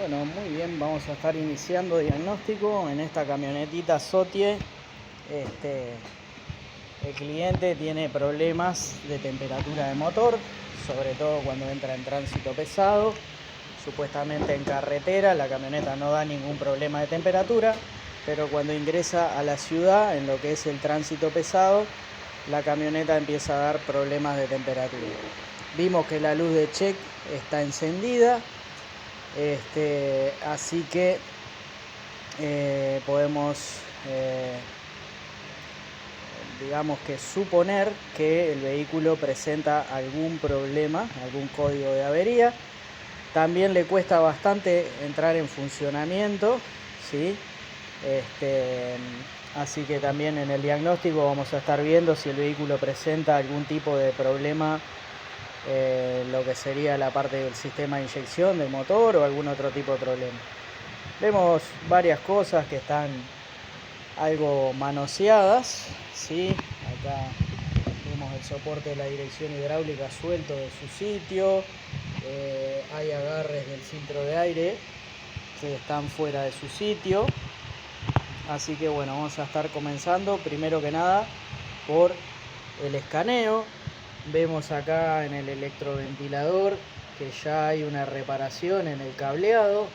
Bueno, muy bien, vamos a estar iniciando diagnóstico en esta camionetita Zotie. El cliente tiene problemas de temperatura de motor, sobre todo cuando entra en tránsito pesado. Supuestamente en carretera la camioneta no da ningún problema de temperatura, pero cuando ingresa a la ciudad, en lo que es el tránsito pesado, la camioneta empieza a dar problemas de temperatura. Vimos que la luz de check está encendida. Así que podemos digamos que suponer que el vehículo presenta algún problema, algún código de avería. También le cuesta bastante entrar en funcionamiento, ¿sí? Así que también en el diagnóstico vamos a estar viendo si el vehículo presenta algún tipo de problema, lo que sería la parte del sistema de inyección del motor o algún otro tipo de problema. Vemos varias cosas que están algo manoseadas, ¿sí? Acá vemos el soporte de la dirección hidráulica suelto de su sitio. Hay agarres del filtro de aire que están fuera de su sitio. Así que bueno, vamos a estar comenzando primero que nada por el escaneo. Vemos acá en el electroventilador que ya hay una reparación en el cableado.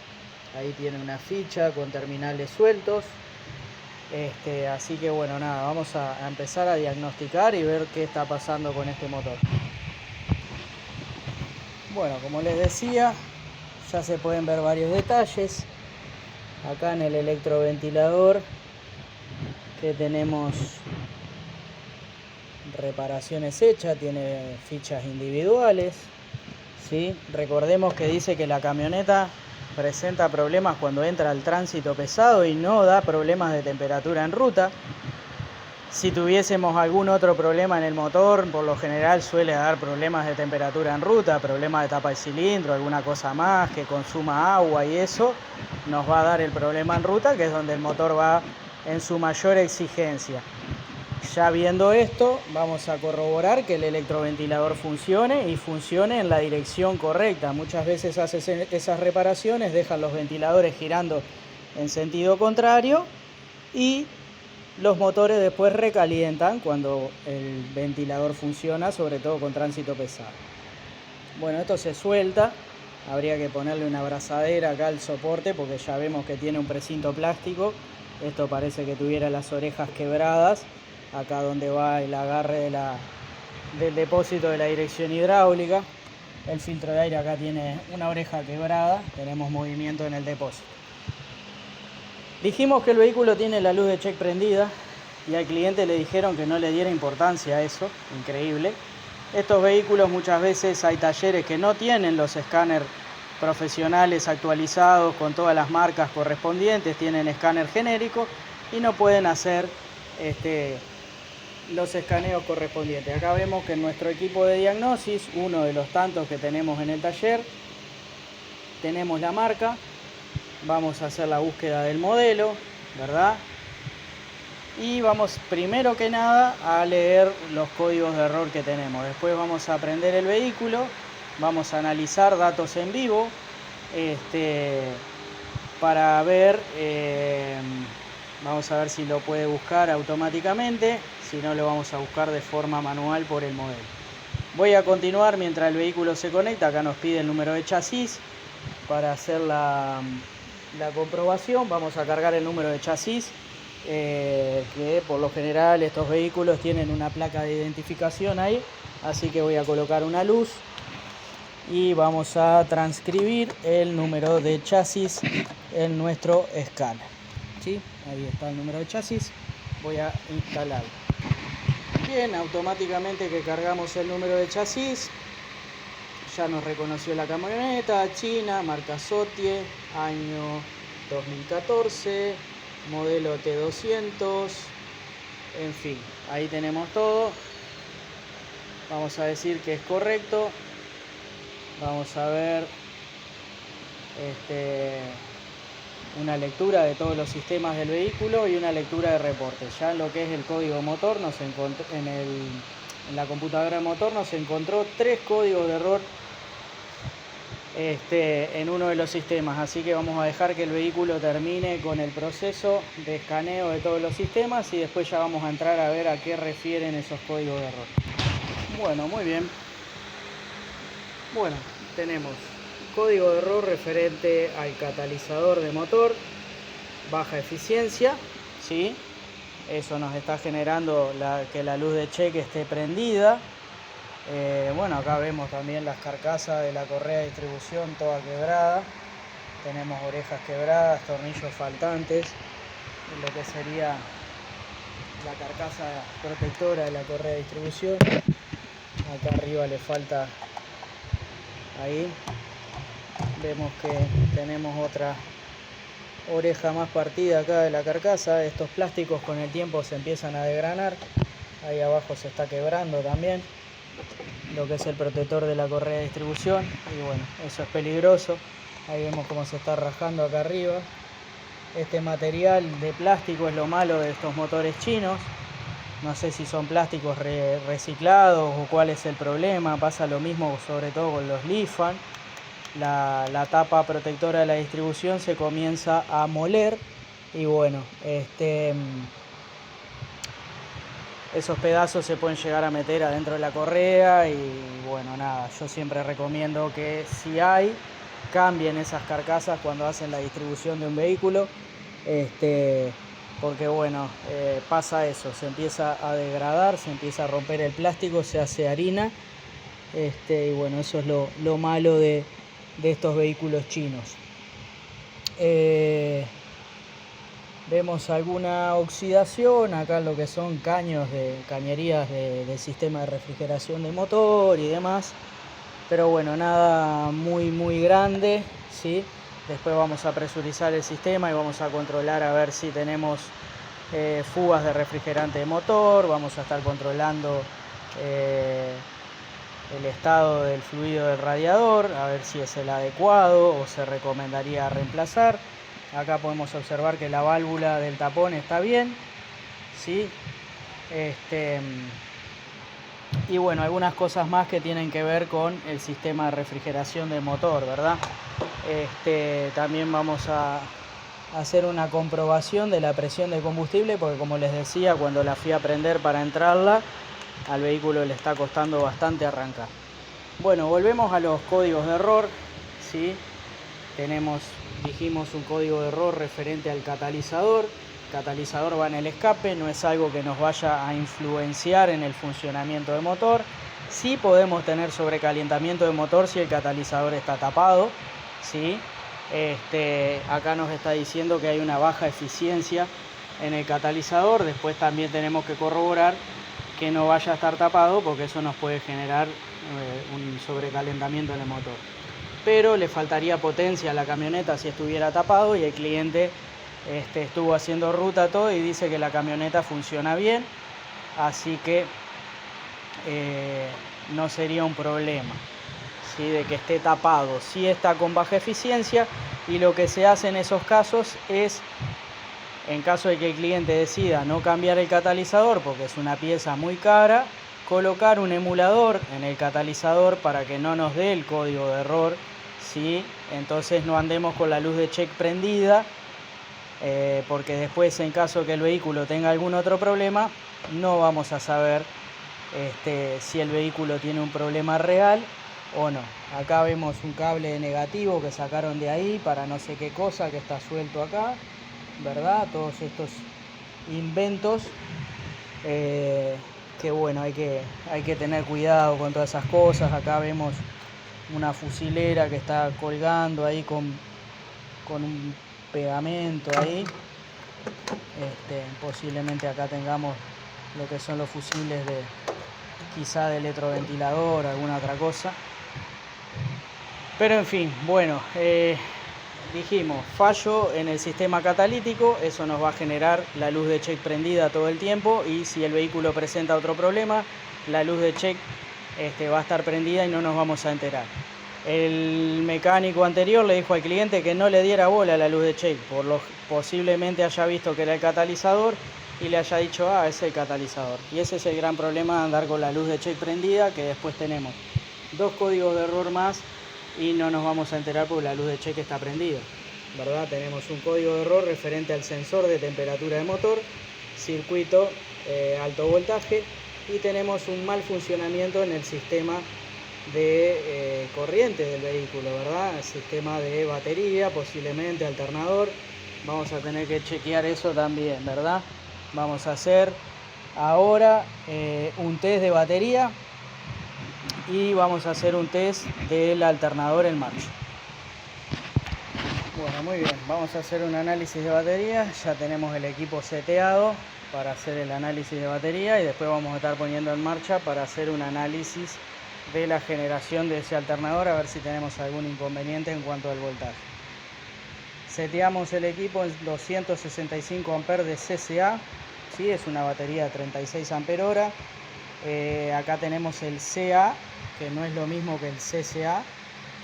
Ahí tiene una ficha con terminales sueltos. Así que bueno, nada, vamos a empezar a diagnosticar y ver qué está pasando con este motor. Bueno, como les decía, ya se pueden ver varios detalles. Acá en el electroventilador que tenemos reparaciones hechas, tiene fichas individuales, ¿sí? Recordemos que dice que la camioneta presenta problemas cuando entra al tránsito pesado y no da problemas de temperatura en ruta. Si tuviésemos algún otro problema en el motor, por lo general suele dar problemas de temperatura en ruta, problemas de tapa de cilindro, alguna cosa más que consuma agua, y eso nos va a dar el problema en ruta, que es donde el motor va en su mayor exigencia. Ya viendo esto, vamos a corroborar que el electroventilador funcione y funcione en la dirección correcta. Muchas veces haces esas reparaciones, dejan los ventiladores girando en sentido contrario y los motores después recalientan cuando el ventilador funciona, sobre todo con tránsito pesado. Bueno, esto se suelta, habría que ponerle una abrazadera acá al soporte porque ya vemos que tiene un precinto plástico. Esto parece que tuviera las orejas quebradas, acá donde va el agarre del depósito de la dirección hidráulica. El filtro de aire acá tiene una oreja quebrada, tenemos movimiento en el depósito. Dijimos que el vehículo tiene la luz de check prendida y al cliente le dijeron que no le diera importancia a eso, increíble. Estos vehículos muchas veces hay talleres que no tienen los escáneres profesionales actualizados con todas las marcas correspondientes, tienen escáner genérico y no pueden hacer los escaneos correspondientes. Acá vemos que en nuestro equipo de diagnosis, uno de los tantos que tenemos en el taller, tenemos la marca. Vamos a hacer la búsqueda del modelo, ¿verdad? Y vamos primero que nada a leer los códigos de error que tenemos. Después vamos a prender el vehículo, vamos a analizar datos en vivo para ver, vamos a ver si lo puede buscar automáticamente, si no lo vamos a buscar de forma manual por el modelo. Voy a continuar mientras el vehículo se conecta. Acá nos pide el número de chasis para hacer la comprobación. Vamos a cargar el número de chasis, que por lo general estos vehículos tienen una placa de identificación ahí, así que voy a colocar una luz y vamos a transcribir el número de chasis en nuestro escáner, ¿sí? Ahí está el número de chasis, voy a instalarlo. Bien, automáticamente que cargamos el número de chasis, ya nos reconoció la camioneta, China, marca Zotie, año 2014, modelo T200, en fin, ahí tenemos todo. Vamos a decir que es correcto. Vamos a ver una lectura de todos los sistemas del vehículo y una lectura de reporte. Ya en lo que es el código motor, en la computadora de motor nos encontró 3 códigos de error en uno de los sistemas, así que vamos a dejar que el vehículo termine con el proceso de escaneo de todos los sistemas y después ya vamos a entrar a ver a qué refieren esos códigos de error. Bueno, muy bien. Bueno, tenemos código de error referente al catalizador de motor, baja eficiencia, ¿sí? Eso nos está generando que la luz de check esté prendida. Bueno, acá vemos también las carcasas de la correa de distribución toda quebrada. Tenemos orejas quebradas, tornillos faltantes, lo que sería la carcasa protectora de la correa de distribución. Acá arriba le falta ahí. Vemos que tenemos otra oreja más partida acá de la carcasa. Estos plásticos con el tiempo se empiezan a desgranar. Ahí abajo se está quebrando también lo que es el protector de la correa de distribución, y bueno, eso es peligroso. Ahí vemos cómo se está rajando acá arriba. Este material de plástico es lo malo de estos motores chinos. No sé si son plásticos reciclados o cuál es el problema. Pasa lo mismo sobre todo con los Lifan. La tapa protectora de la distribución se comienza a moler y bueno, esos pedazos se pueden llegar a meter adentro de la correa y bueno, nada, yo siempre recomiendo que si hay, cambien esas carcasas cuando hacen la distribución de un vehículo, porque bueno, pasa eso, se empieza a degradar, se empieza a romper el plástico, se hace harina, y bueno, eso es lo malo de estos vehículos chinos. Vemos alguna oxidación acá en lo que son cañerías del sistema de refrigeración de motor y demás, pero bueno, nada muy grande, ¿sí? Después vamos a presurizar el sistema y vamos a controlar a ver si tenemos fugas de refrigerante de motor. Vamos a estar controlando el estado del fluido del radiador, a ver si es el adecuado o se recomendaría reemplazar. Acá podemos observar que la válvula del tapón está bien, ¿sí? Y bueno, algunas cosas más que tienen que ver con el sistema de refrigeración del motor, ¿verdad? También vamos a hacer una comprobación de la presión de combustible, porque como les decía, cuando la fui a prender para entrarla, al vehículo le está costando bastante arrancar. Bueno, volvemos a los códigos de error, ¿sí? Dijimos un código de error referente al catalizador. El catalizador va en el escape, no es algo que nos vaya a influenciar en el funcionamiento del motor. Sí podemos tener sobrecalentamiento de motor si el catalizador está tapado, ¿sí? Acá nos está diciendo que hay una baja eficiencia en el catalizador. Después también tenemos que corroborar que no vaya a estar tapado, porque eso nos puede generar un sobrecalentamiento en el motor. Pero le faltaría potencia a la camioneta si estuviera tapado, y el cliente estuvo haciendo ruta todo y dice que la camioneta funciona bien, así que no sería un problema, ¿sí? De que esté tapado. Sí está con baja eficiencia, y lo que se hace en esos casos es, en caso de que el cliente decida no cambiar el catalizador porque es una pieza muy cara, colocar un emulador en el catalizador para que no nos dé el código de error, ¿sí? Entonces no andemos con la luz de check prendida, porque después, en caso que el vehículo tenga algún otro problema, no vamos a saber si el vehículo tiene un problema real o no. Acá vemos un cable negativo que sacaron de ahí para no sé qué cosa, que está suelto acá, ¿verdad? Todos estos inventos, que bueno, hay que tener cuidado con todas esas cosas. Acá vemos una fusilera que está colgando ahí con un pegamento ahí. Posiblemente acá tengamos lo que son los fusibles quizá de electroventilador, alguna otra cosa. Pero en fin, bueno, dijimos, fallo en el sistema catalítico, eso nos va a generar la luz de check prendida todo el tiempo, y si el vehículo presenta otro problema, la luz de check va a estar prendida y no nos vamos a enterar. El mecánico anterior le dijo al cliente que no le diera bola a la luz de check, posiblemente haya visto que era el catalizador y le haya dicho, es el catalizador. Y ese es el gran problema de andar con la luz de check prendida, que después tenemos dos códigos de error más y no nos vamos a enterar porque la luz de cheque está prendida, ¿verdad? Tenemos un código de error referente al sensor de temperatura de motor, circuito alto voltaje, y tenemos un mal funcionamiento en el sistema de corriente del vehículo, ¿verdad? El sistema de batería, posiblemente alternador. Vamos a tener que chequear eso también, ¿verdad? Vamos a hacer ahora un test de batería y vamos a hacer un test del alternador en marcha. Bueno, muy bien, vamos a hacer un análisis de batería. Ya tenemos el equipo seteado para hacer el análisis de batería y después vamos a estar poniendo en marcha para hacer un análisis de la generación de ese alternador, a ver si tenemos algún inconveniente en cuanto al voltaje. Seteamos el equipo en 265 amperes de CCA, ¿sí? Es una batería de 36 ampere hora. Acá tenemos el CA, que no es lo mismo que el CCA,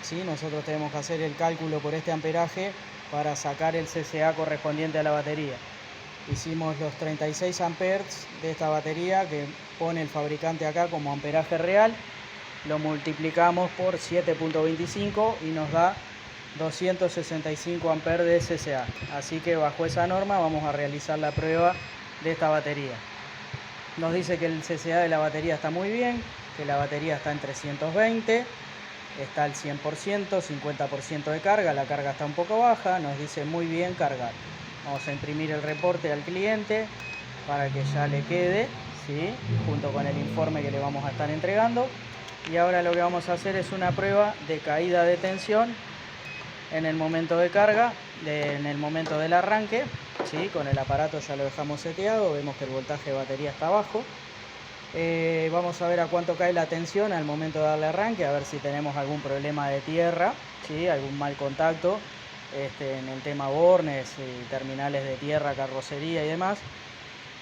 ¿sí? Nosotros tenemos que hacer el cálculo por este amperaje para sacar el CCA correspondiente a la batería. Hicimos los 36 amperes de esta batería que pone el fabricante acá como amperaje real, lo multiplicamos por 7.25 y nos da 265 amperes de CCA. Así que bajo esa norma vamos a realizar la prueba de esta batería. Nos dice que el CCA de la batería está muy bien, que la batería está en 320, está al 100%, 50% de carga, la carga está un poco baja, nos dice muy bien cargar. Vamos a imprimir el reporte al cliente para que ya le quede, ¿sí? Junto con el informe que le vamos a estar entregando. Y ahora lo que vamos a hacer es una prueba de caída de tensión en el momento de carga, en el momento del arranque, ¿sí? Con el aparato ya lo dejamos seteado, vemos que el voltaje de batería está bajo. Vamos a ver a cuánto cae la tensión al momento de darle arranque, a ver si tenemos algún problema de tierra, ¿sí? Algún mal contacto en el tema bornes y terminales de tierra, carrocería y demás.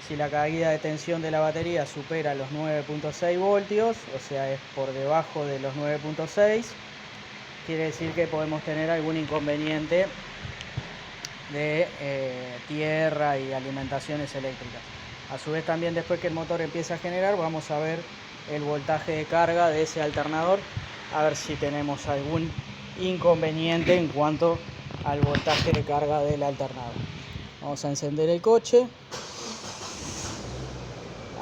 Si la caída de tensión de la batería supera los 9.6 voltios, o sea, es por debajo de los 9.6, quiere decir que podemos tener algún inconveniente de tierra y alimentaciones eléctricas. A su vez también después que el motor empiece a generar, vamos a ver el voltaje de carga de ese alternador, a ver si tenemos algún inconveniente en cuanto al voltaje de carga del alternador. Vamos a encender el coche.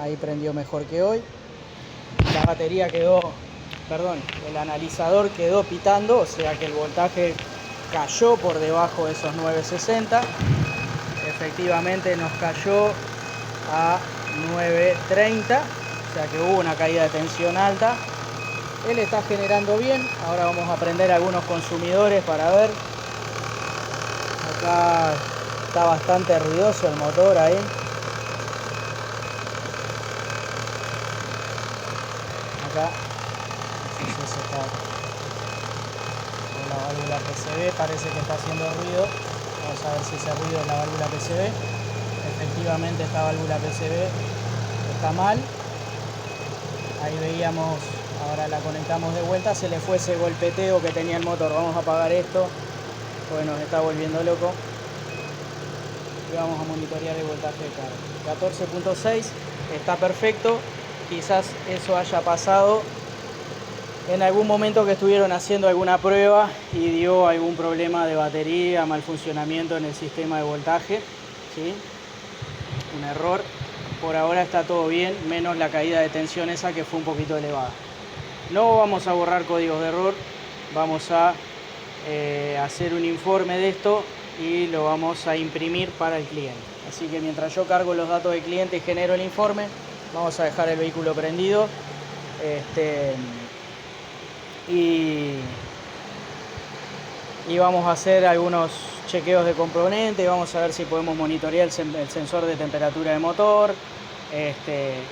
Ahí prendió mejor que hoy. La batería el analizador quedó pitando, o sea que el voltaje cayó por debajo de esos 960. Efectivamente nos cayó a 930, o sea que hubo una caída de tensión alta. Él está generando bien. Ahora vamos a prender algunos consumidores para ver. Acá está bastante ruidoso el motor ahí. Acá, no sé si está con la válvula PCB, parece que está haciendo ruido. Vamos a ver si ese ruido es la válvula PCB. Efectivamente esta válvula PCB está mal. Ahí veíamos, ahora la conectamos de vuelta, se le fue ese golpeteo que tenía el motor. Vamos a apagar esto, porque nos está volviendo loco. Y vamos a monitorear el voltaje de carga. 14.6, está perfecto. Quizás eso haya pasado en algún momento que estuvieron haciendo alguna prueba y dio algún problema de batería, mal funcionamiento en el sistema de voltaje, ¿sí? Un error. Por ahora está todo bien, menos la caída de tensión esa que fue un poquito elevada. No vamos a borrar códigos de error, vamos a hacer un informe de esto y lo vamos a imprimir para el cliente. Así que mientras yo cargo los datos del cliente y genero el informe, vamos a dejar el vehículo prendido y vamos a hacer algunos chequeos de componentes. Vamos a ver si podemos monitorear el sensor de temperatura de motor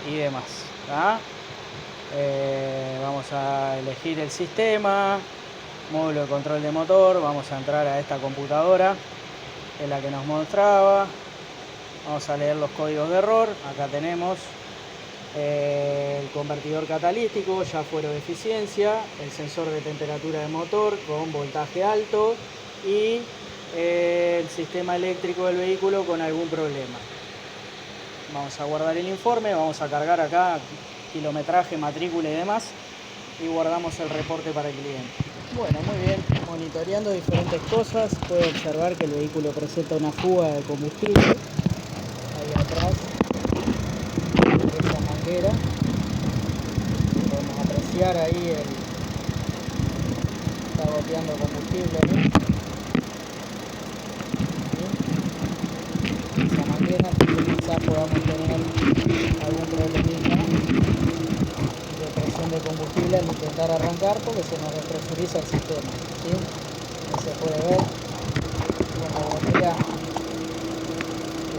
y demás, ¿tá? Vamos a elegir el sistema, módulo de control de motor. Vamos a entrar a esta computadora, que es la que nos mostraba. Vamos a leer los códigos de error. Acá tenemos el convertidor catalítico ya fuera de eficiencia, el sensor de temperatura de motor con voltaje alto y el sistema eléctrico del vehículo con algún problema. Vamos a guardar el informe, vamos a cargar acá kilometraje, matrícula y demás, y guardamos el reporte para el cliente. Bueno, muy bien, monitoreando diferentes cosas, puedo observar que el vehículo presenta una fuga de combustible ahí atrás de esa manguera. Podemos apreciar ahí está goteando combustible ahí. Esa manguera, quizás podamos tener algún problemita de presión de combustible al intentar arrancar porque se nos despresuriza el sistema, ¿sí? Ahí se puede ver cómo gotea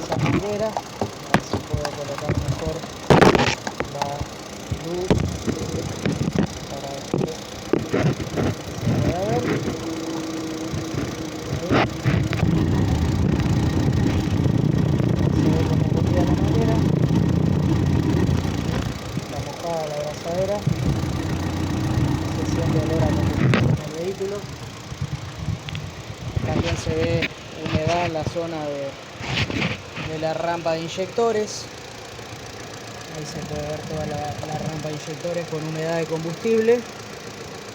esa manguera. A ver si puedo colocar mejor la luz para que se pueda ver. Se ve cómo gotea la manguera. Está mojada la abrazadera. Se siente olor a combustible en el vehículo. También se ve humedad en la zona de la rampa de inyectores. Ahí se puede ver toda la rampa de inyectores con humedad de combustible.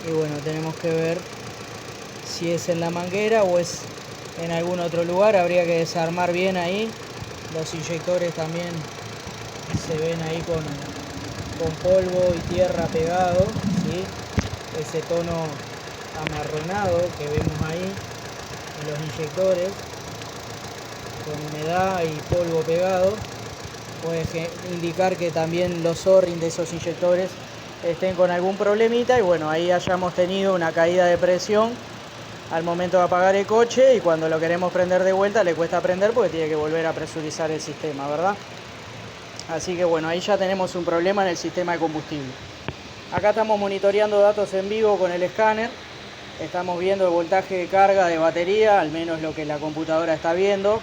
Y bueno, tenemos que ver si es en la manguera o es en algún otro lugar. Habría que desarmar bien ahí. Los inyectores también se ven ahí con polvo y tierra pegado, ¿sí? Ese tono amarronado que vemos ahí en los inyectores con humedad y polvo pegado puede indicar que también los O-ring de esos inyectores estén con algún problemita y bueno, ahí hayamos tenido una caída de presión al momento de apagar el coche y cuando lo queremos prender de vuelta le cuesta prender porque tiene que volver a presurizar el sistema, ¿verdad? Así que bueno, ahí ya tenemos un problema en el sistema de combustible. Acá estamos monitoreando datos en vivo con el escáner. Estamos viendo el voltaje de carga de batería, al menos lo que la computadora está viendo.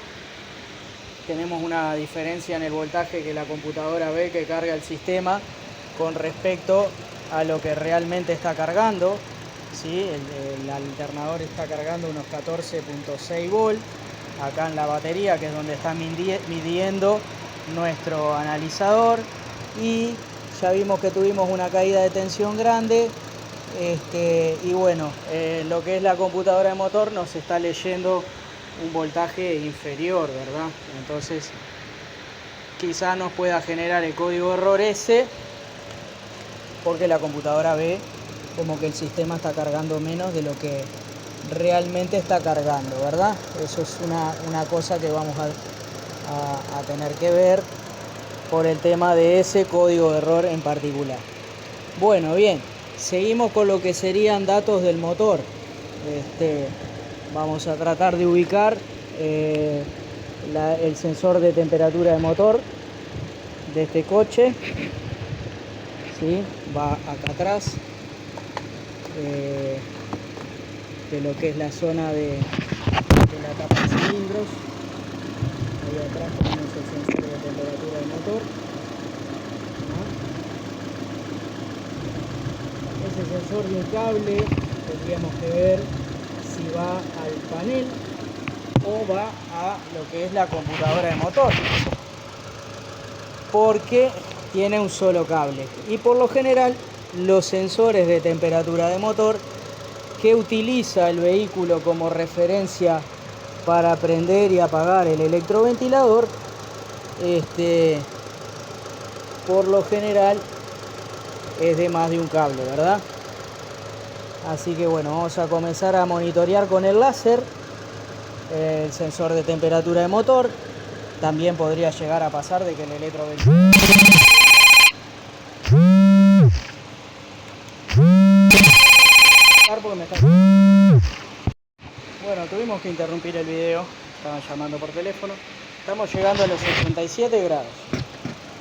Tenemos una diferencia en el voltaje que la computadora ve que carga el sistema con respecto a lo que realmente está cargando, ¿sí? El alternador está cargando unos 14.6 volts acá en la batería, que es donde está midiendo nuestro analizador, y ya vimos que tuvimos una caída de tensión grande. Y bueno, lo que es la computadora de motor nos está leyendo un voltaje inferior, ¿verdad? Entonces quizá nos pueda generar el código de error ese porque la computadora ve como que el sistema está cargando menos de lo que realmente está cargando, ¿verdad? Eso es una cosa que vamos a tener que ver por el tema de ese código de error en particular. Bueno, bien, seguimos con lo que serían datos del motor. Vamos a tratar de ubicar el sensor de temperatura de motor de este coche. ¿Sí? Va acá atrás de lo que es la zona de la tapa de cilindros. Ahí atrás tenemos el sensor de temperatura del motor. Ese sensor de un cable tendríamos que ver si va al panel o va a lo que es la computadora de motor, porque tiene un solo cable y por lo general los sensores de temperatura de motor que utiliza el vehículo como referencia para prender y apagar el electroventilador, por lo general es de más de un cable, ¿verdad? Así que bueno, vamos a comenzar a monitorear con el láser el sensor de temperatura de motor. También podría llegar a pasar de que el electroventilador Bueno, tuvimos que interrumpir el video, estaban llamando por teléfono. Estamos llegando a los 87 grados.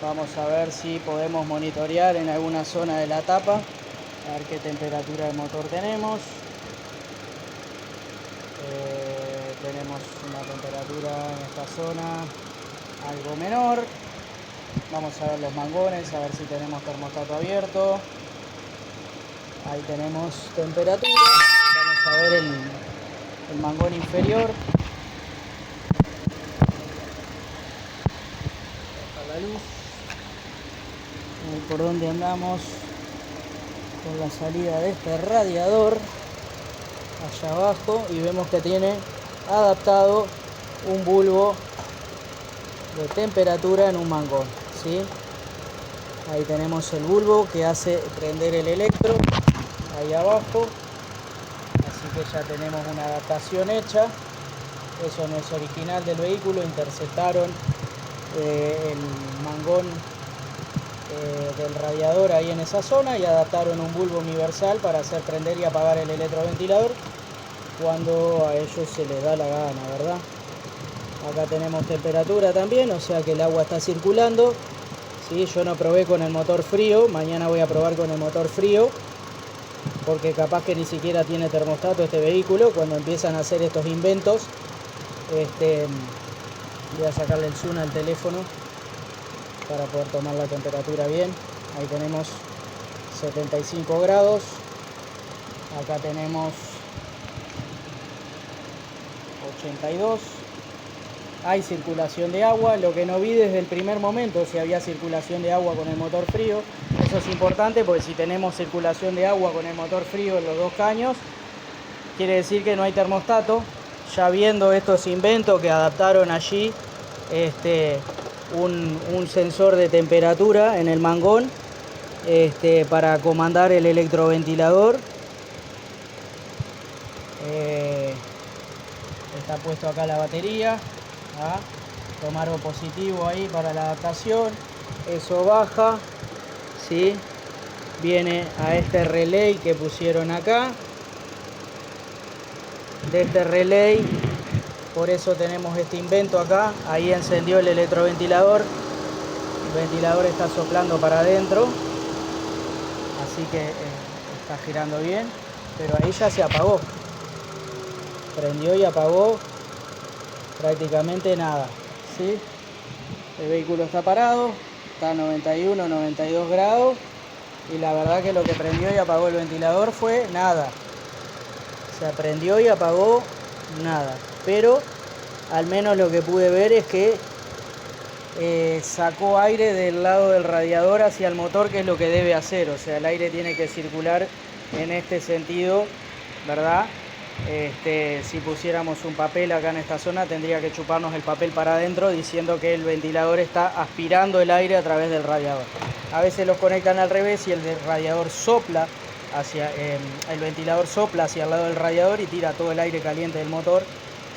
Vamos a ver si podemos monitorear en alguna zona de la tapa, a ver qué temperatura de motor tenemos. Tenemos una temperatura en esta zona algo menor. Vamos a ver los mangones, a ver si tenemos termostato abierto. Ahí tenemos temperatura. Vamos a ver el mangón inferior. Baja la luz. Por donde andamos con la salida de este radiador. allá abajo y vemos que tiene adaptado un bulbo de temperatura en un mangón, ¿sí? Ahí tenemos el bulbo que hace prender el electro ahí abajo, así que ya tenemos una adaptación hecha. Eso no es original del vehículo, interceptaron el mangón del radiador ahí en esa zona y adaptaron un bulbo universal para hacer prender y apagar el electroventilador cuando a ellos se les da la gana, ¿verdad? Acá tenemos temperatura también, o sea que el agua está circulando. ¿Sí? Yo no probé con el motor frío, mañana voy a probar con el motor frío, porque capaz que ni siquiera tiene termostato este vehículo. Cuando empiezan a hacer estos inventos, voy a sacarle el zoom al teléfono para poder tomar la temperatura bien. Ahí tenemos 75 grados, acá tenemos 82. Hay circulación de agua, lo que no vi desde el primer momento si había circulación de agua con el motor frío. Eso es importante porque si tenemos circulación de agua con el motor frío en los dos caños, quiere decir que no hay termostato. Ya viendo estos inventos que adaptaron allí un sensor de temperatura en el mangón para comandar el electroventilador. Está puesto acá la batería. Tomaron positivo ahí para la adaptación. Eso baja, ¿sí? Viene a este relay que pusieron acá. De este relay, por eso tenemos este invento acá. Ahí encendió el electroventilador. El ventilador está soplando para adentro, así que está girando bien, pero ahí ya se apagó. Prendió y apagó prácticamente nada, ¿sí? El vehículo está parado, está a 91, 92 grados y la verdad que lo que prendió y apagó el ventilador fue nada. Se prendió y apagó nada, pero al menos lo que pude ver es que sacó aire del lado del radiador hacia el motor, que es lo que debe hacer. O sea, el aire tiene que circular en este sentido, ¿verdad? Si pusiéramos un papel acá en esta zona, tendría que chuparnos el papel para adentro diciendo que el ventilador está aspirando el aire a través del radiador. A veces los conectan al revés y el radiador sopla hacia el ventilador sopla hacia el lado del radiador y tira todo el aire caliente del motor,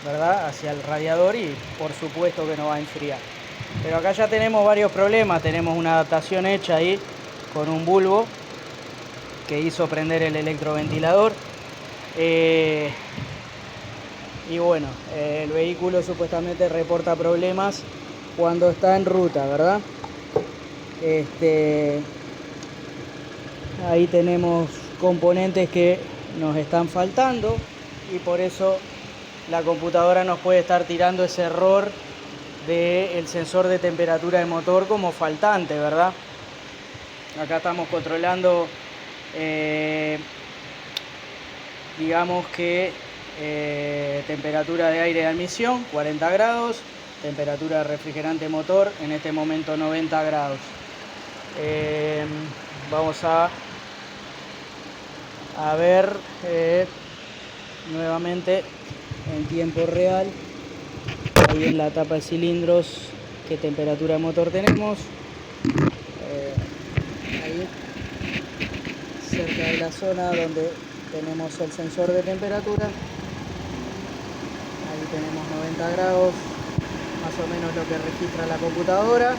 ¿verdad?, hacia el radiador, y por supuesto que no va a enfriar. Pero acá ya tenemos varios problemas. Tenemos una adaptación hecha ahí con un bulbo que hizo prender el electroventilador. Y bueno, el vehículo supuestamente reporta problemas cuando está en ruta, ¿verdad? Ahí tenemos componentes que nos están faltando y por eso la computadora nos puede estar tirando ese error del sensor de temperatura del motor como faltante, ¿verdad? Acá estamos controlando, digamos que temperatura de aire de admisión 40 grados, temperatura de refrigerante motor en este momento 90 grados. Vamos a ver nuevamente en tiempo real ahí en la tapa de cilindros qué temperatura de motor tenemos. Ahí cerca de la zona donde tenemos el sensor de temperatura, ahí tenemos 90 grados, más o menos lo que registra la computadora.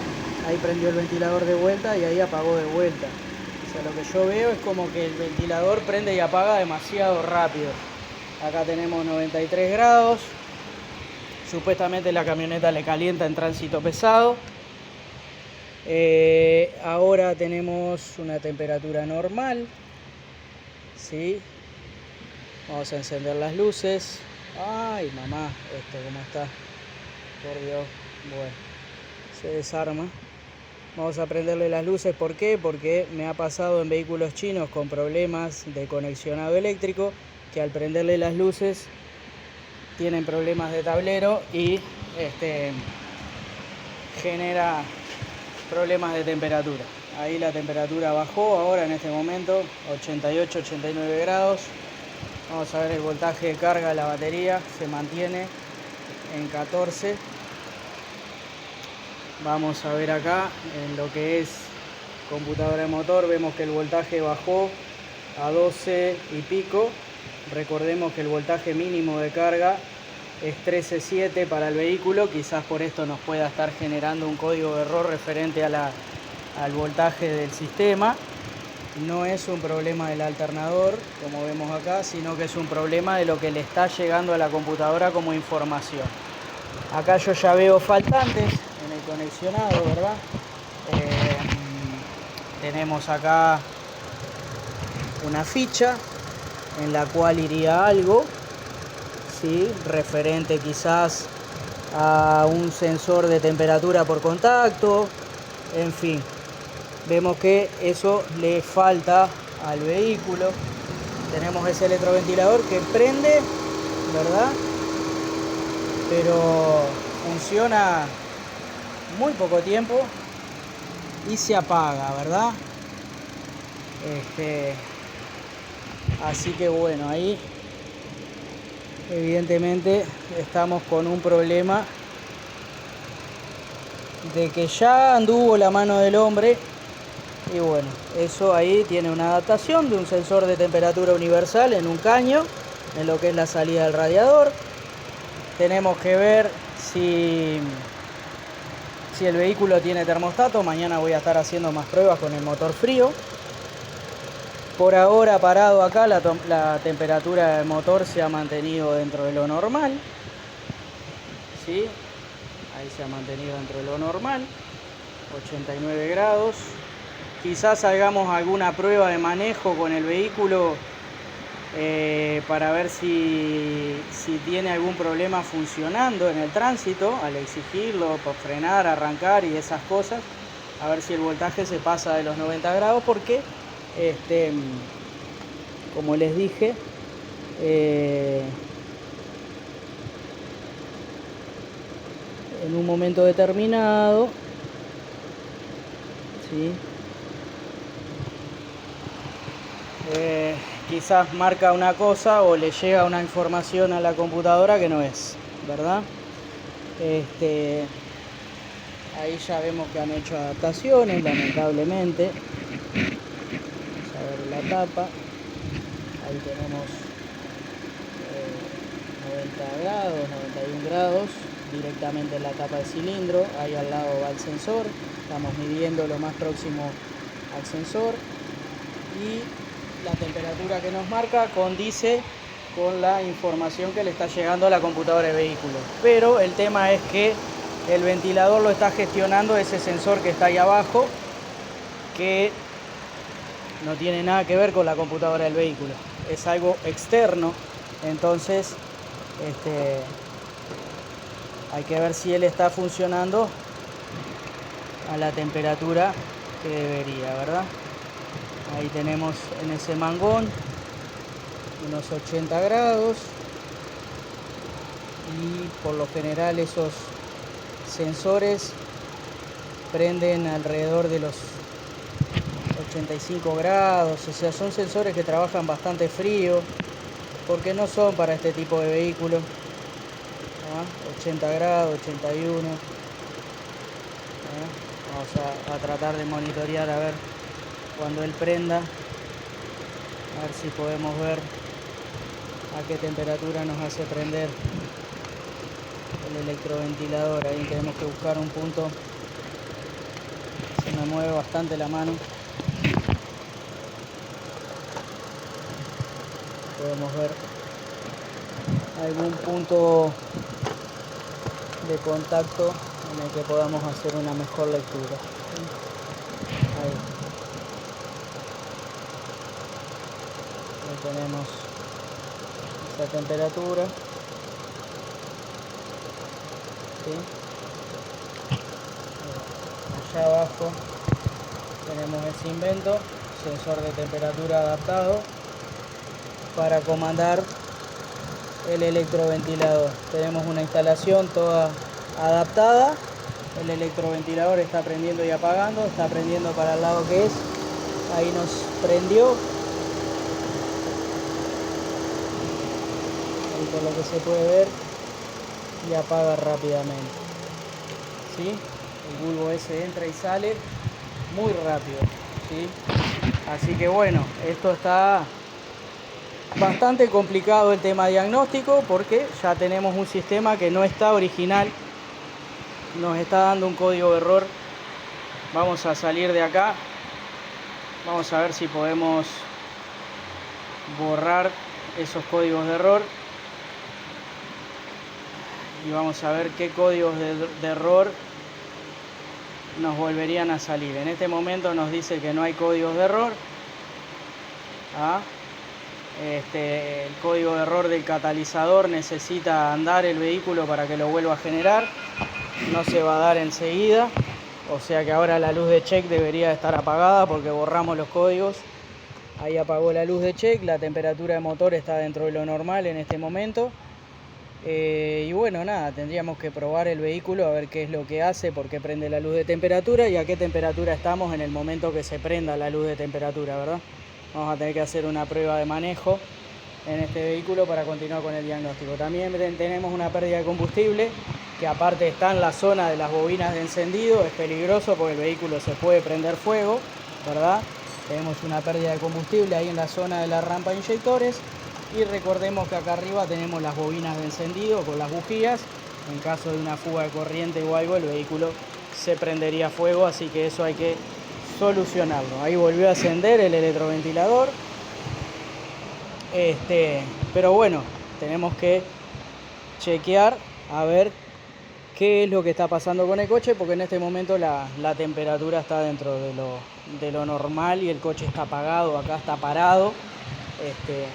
Ahí prendió el ventilador de vuelta y ahí apagó de vuelta. O sea, lo que yo veo es como que el ventilador prende y apaga demasiado rápido. Acá tenemos 93 grados. Supuestamente la camioneta le calienta en tránsito pesado. Ahora tenemos una temperatura normal, ¿sí? Vamos a encender las luces. Ay, mamá, esto cómo está. Por Dios. Bueno, se desarma. Vamos a prenderle las luces. ¿Por qué? Porque me ha pasado en vehículos chinos con problemas de conexionado eléctrico, que al prenderle las luces tienen problemas de tablero y genera problemas de temperatura. Ahí la temperatura bajó ahora en este momento, 88, 89 grados. Vamos a ver el voltaje de carga de la batería, se mantiene en 14. Vamos a ver acá en lo que es computadora de motor, vemos que el voltaje bajó a 12 y pico. Recordemos que el voltaje mínimo de carga es 13.7 para el vehículo, quizás por esto nos pueda estar generando un código de error referente a al voltaje del sistema. No es un problema del alternador, como vemos acá, sino que es un problema de lo que le está llegando a la computadora como información. Acá yo ya veo faltantes en el conexionado, ¿verdad? Tenemos acá una ficha en la cual iría algo, ¿sí? Referente quizás a un sensor de temperatura por contacto, en fin. Vemos que eso le falta al vehículo. Tenemos ese electroventilador que prende, ¿verdad? Pero funciona muy poco tiempo y se apaga, ¿verdad? Así que bueno, ahí evidentemente estamos con un problema de que ya anduvo la mano del hombre. Y bueno, eso ahí tiene una adaptación de un sensor de temperatura universal en un caño, en lo que es la salida del radiador. Tenemos que ver si el vehículo tiene termostato. Mañana voy a estar haciendo más pruebas con el motor frío. Por ahora parado acá, la temperatura del motor se ha mantenido dentro de lo normal. ¿Sí? Ahí se ha mantenido dentro de lo normal, 89 grados. Quizás hagamos alguna prueba de manejo con el vehículo para ver si tiene algún problema funcionando en el tránsito, al exigirlo, por frenar, arrancar y esas cosas, a ver si el voltaje se pasa de los 90 grados, porque como les dije, en un momento determinado, ¿sí? Quizás marca una cosa o le llega una información a la computadora que no es, ¿verdad? Ahí ya vemos que han hecho adaptaciones, lamentablemente. Vamos a ver la tapa. Ahí tenemos 90 grados, 91 grados, directamente en la tapa del cilindro. Ahí al lado va el sensor. Estamos midiendo lo más próximo al sensor. Y la temperatura que nos marca condice con la información que le está llegando a la computadora de vehículo. Pero el tema es que el ventilador lo está gestionando ese sensor que está ahí abajo, que no tiene nada que ver con la computadora del vehículo. Es algo externo. Entonces, hay que ver si él está funcionando a la temperatura que debería, ¿verdad? Ahí tenemos en ese mangón unos 80 grados y por lo general esos sensores prenden alrededor de los 85 grados, o sea, son sensores que trabajan bastante frío porque no son para este tipo de vehículo. 80 grados, 81. Vamos a tratar de monitorear a ver cuando él prenda, a ver si podemos ver a qué temperatura nos hace prender el electroventilador. Ahí tenemos que buscar un punto. Se me mueve bastante la mano. Podemos ver algún punto de contacto en el que podamos hacer una mejor lectura. Ahí tenemos esa temperatura. ¿Sí? Allá abajo tenemos ese invento, sensor de temperatura adaptado para comandar el electroventilador. Tenemos una instalación toda adaptada. El electroventilador está prendiendo y apagando, está prendiendo para el lado que es. Ahí nos prendió. por lo que se puede ver, y apaga rápidamente, ¿sí? El bulbo ese entra y sale muy rápido, ¿sí? Así que bueno, esto está bastante complicado el tema diagnóstico, porque ya tenemos un sistema que no está original, nos está dando un código de error. Vamos a salir de acá, vamos a ver si podemos borrar esos códigos de error y vamos a ver qué códigos de error nos volverían a salir. En este momento nos dice que no hay códigos de error. El código de error del catalizador necesita andar el vehículo para que lo vuelva a generar, no se va a dar enseguida, o sea que ahora la luz de check debería estar apagada porque borramos los códigos. Ahí apagó la luz de check, la temperatura de motor está dentro de lo normal en este momento. Y bueno, nada, tendríamos que probar el vehículo a ver qué es lo que hace, por qué prende la luz de temperatura y a qué temperatura estamos en el momento que se prenda la luz de temperatura, ¿verdad? Vamos a tener que hacer una prueba de manejo en este vehículo para continuar con el diagnóstico. También tenemos una pérdida de combustible, que aparte está en la zona de las bobinas de encendido, es peligroso porque el vehículo se puede prender fuego, ¿verdad? Tenemos una pérdida de combustible ahí en la zona de la rampa de inyectores. Y recordemos que acá arriba tenemos las bobinas de encendido con las bujías. En caso de una fuga de corriente o algo, el vehículo se prendería fuego, así que eso hay que solucionarlo. Ahí volvió a encender el electroventilador. Pero bueno, tenemos que chequear a ver qué es lo que está pasando con el coche, porque en este momento la temperatura está dentro de lo normal y el coche está apagado, acá está parado.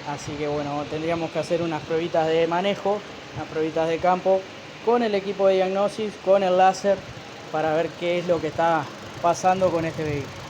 Así que bueno, tendríamos que hacer unas pruebitas de manejo, unas pruebitas de campo con el equipo de diagnosis, con el láser, para ver qué es lo que está pasando con este vehículo.